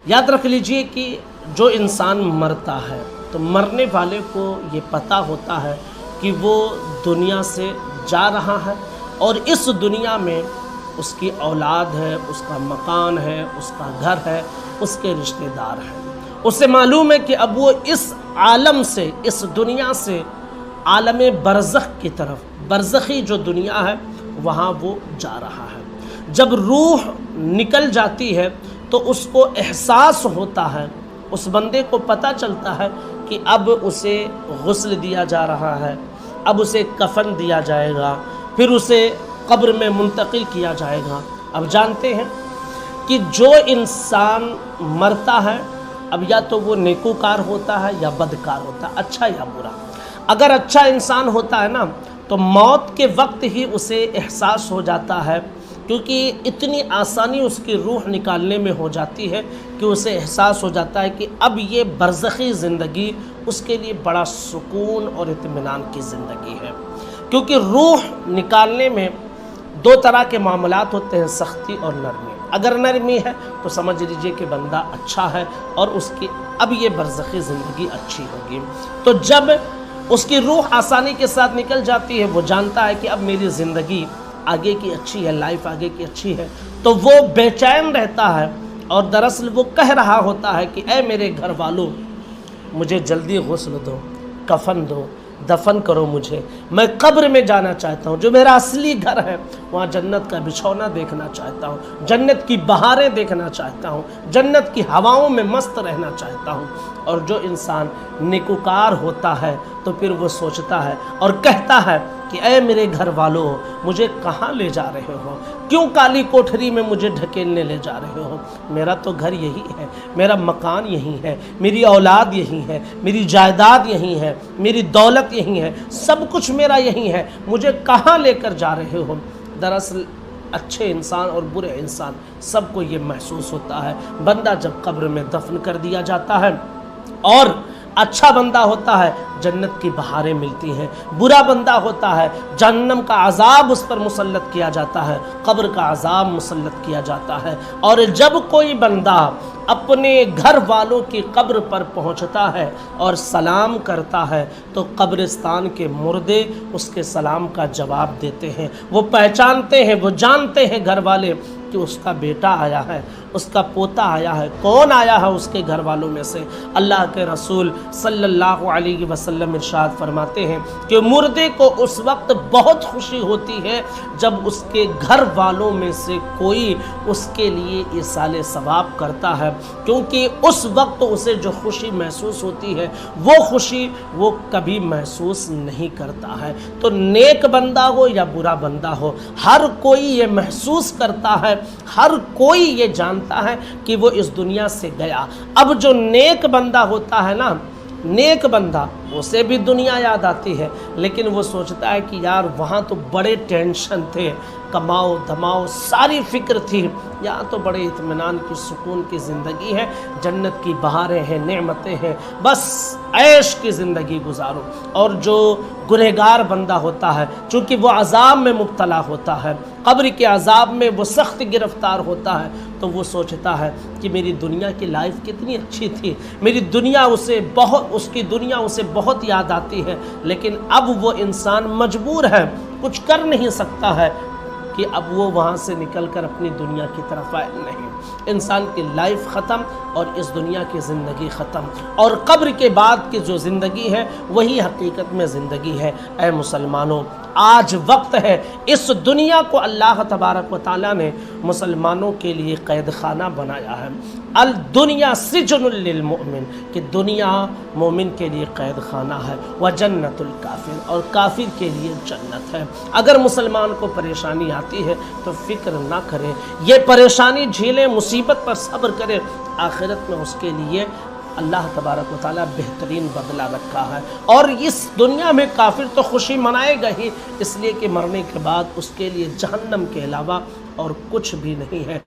یاد رکھ لیجئے کہ جو انسان مرتا ہے تو مرنے والے کو یہ پتہ ہوتا ہے کہ وہ دنیا سے جا رہا ہے، اور اس دنیا میں اس کی اولاد ہے، اس کا مکان ہے، اس کا گھر ہے، اس کے رشتہ دار ہیں۔ اسے معلوم ہے کہ اب وہ اس عالم سے، اس دنیا سے عالم برزخ کی طرف، برزخی جو دنیا ہے وہاں وہ جا رہا ہے۔ جب روح نکل جاتی ہے تو اس کو احساس ہوتا ہے، اس بندے کو پتہ چلتا ہے کہ اب اسے غسل دیا جا رہا ہے، اب اسے کفن دیا جائے گا، پھر اسے قبر میں منتقل کیا جائے گا۔ اب جانتے ہیں کہ جو انسان مرتا ہے اب یا تو وہ نیکوکار ہوتا ہے یا بدکار ہوتا ہے، اچھا یا برا۔ اگر اچھا انسان ہوتا ہے نا تو موت کے وقت ہی اسے احساس ہو جاتا ہے، کیونکہ اتنی آسانی اس کی روح نکالنے میں ہو جاتی ہے کہ اسے احساس ہو جاتا ہے کہ اب یہ برزخی زندگی اس کے لیے بڑا سکون اور اطمینان کی زندگی ہے۔ کیونکہ روح نکالنے میں دو طرح کے معاملات ہوتے ہیں، سختی اور نرمی۔ اگر نرمی ہے تو سمجھ لیجئے کہ بندہ اچھا ہے اور اس کی اب یہ برزخی زندگی اچھی ہوگی۔ تو جب اس کی روح آسانی کے ساتھ نکل جاتی ہے، وہ جانتا ہے کہ اب میری زندگی آگے کی اچھی ہے، لائف آگے کی اچھی ہے، تو وہ بے چین رہتا ہے، اور دراصل وہ کہہ رہا ہوتا ہے کہ اے میرے گھر والوں، مجھے جلدی غسل دو، کفن دو، دفن کرو مجھے، میں قبر میں جانا چاہتا ہوں، جو میرا اصلی گھر ہے وہاں جنت کا بچھونا دیکھنا چاہتا ہوں، جنت کی بہاریں دیکھنا چاہتا ہوں، جنت کی ہواؤں میں مست رہنا چاہتا ہوں۔ اور جو انسان نیکوکار ہوتا ہے تو پھر وہ سوچتا ہے اور کہتا ہے کہ اے میرے گھر والوں، مجھے کہاں لے جا رہے ہو؟ کیوں کالی کوٹھری میں مجھے ڈھکیلنے لے جا رہے ہو؟ میرا تو گھر یہی ہے، میرا مکان یہی ہے، میری اولاد یہی ہے، میری جائیداد یہی ہے، میری دولت یہی ہے، سب کچھ میرا یہی ہے، مجھے کہاں لے کر جا رہے ہو؟ دراصل اچھے انسان اور برے انسان سب کو یہ محسوس ہوتا ہے۔ بندہ جب قبر میں دفن کر دیا جاتا ہے اور اچھا بندہ ہوتا ہے جنت کی بہاریں ملتی ہیں، برا بندہ ہوتا ہے جہنم کا عذاب اس پر مسلط کیا جاتا ہے، قبر کا عذاب مسلط کیا جاتا ہے۔ اور جب کوئی بندہ اپنے گھر والوں کی قبر پر پہنچتا ہے اور سلام کرتا ہے تو قبرستان کے مردے اس کے سلام کا جواب دیتے ہیں، وہ پہچانتے ہیں، وہ جانتے ہیں گھر والے کہ اس کا بیٹا آیا ہے، اس کا پوتا آیا ہے۔ کون آیا ہے اس کے گھر والوں میں سے؟ اللہ کے رسول صلی اللہ علیہ وسلم ارشاد فرماتے ہیں کہ مردے کو اس وقت بہت خوشی ہوتی ہے جب اس کے گھر والوں میں سے کوئی اس کے لیے ایصال ثواب کرتا ہے، کیونکہ اس وقت اسے جو خوشی محسوس ہوتی ہے وہ خوشی وہ کبھی محسوس نہیں کرتا ہے۔ تو نیک بندہ ہو یا برا بندہ ہو، ہر کوئی یہ محسوس کرتا ہے، ہر کوئی یہ جانتا ہے کہ وہ اس دنیا سے گیا۔ اب جو نیک بندہ ہوتا ہے نا، نیک بندہ، اسے بھی دنیا یاد آتی ہے، لیکن وہ سوچتا ہے کہ یار وہاں تو بڑے ٹینشن تھے، کماؤ دماؤ ساری فکر تھی، یہاں تو بڑے اطمینان کی سکون کی زندگی ہے، جنت کی بہاریں ہیں، نعمتیں ہیں، بس عیش کی زندگی گزارو۔ اور جو گنہگار بندہ ہوتا ہے، چونکہ وہ عذاب میں مبتلا ہوتا ہے، قبر کے عذاب میں وہ سخت گرفتار ہوتا ہے، تو وہ سوچتا ہے کہ میری دنیا کی لائف کتنی اچھی تھی، میری دنیا اس کی دنیا اسے بہت یاد آتی ہے، لیکن اب وہ انسان مجبور ہے، کچھ کر نہیں سکتا ہے کہ اب وہ وہاں سے نکل کر اپنی دنیا کی طرف آئے۔ نہیں، انسان کی لائف ختم اور اس دنیا کی زندگی ختم، اور قبر کے بعد کی جو زندگی ہے وہی حقیقت میں زندگی ہے۔ اے مسلمانوں، آج وقت ہے، اس دنیا کو اللہ تبارک و تعالیٰ نے مسلمانوں کے لیے قید خانہ بنایا ہے۔ الدنیا سجن للمؤمن، کہ دنیا مومن کے لیے قید خانہ ہے، وجنت الکافر، اور کافر کے لیے جنت ہے۔ اگر مسلمان کو پریشانی آتی ہے تو فکر نہ کرے، یہ پریشانی جھیلے، مصیبت پر صبر کرے، آخرت میں اس کے لیے اللہ تبارک و تعالیٰ بہترین بدلہ رکھا ہے۔ اور اس دنیا میں کافر تو خوشی منائے گا ہی، اس لیے کہ مرنے کے بعد اس کے لیے جہنم کے علاوہ اور کچھ بھی نہیں ہے۔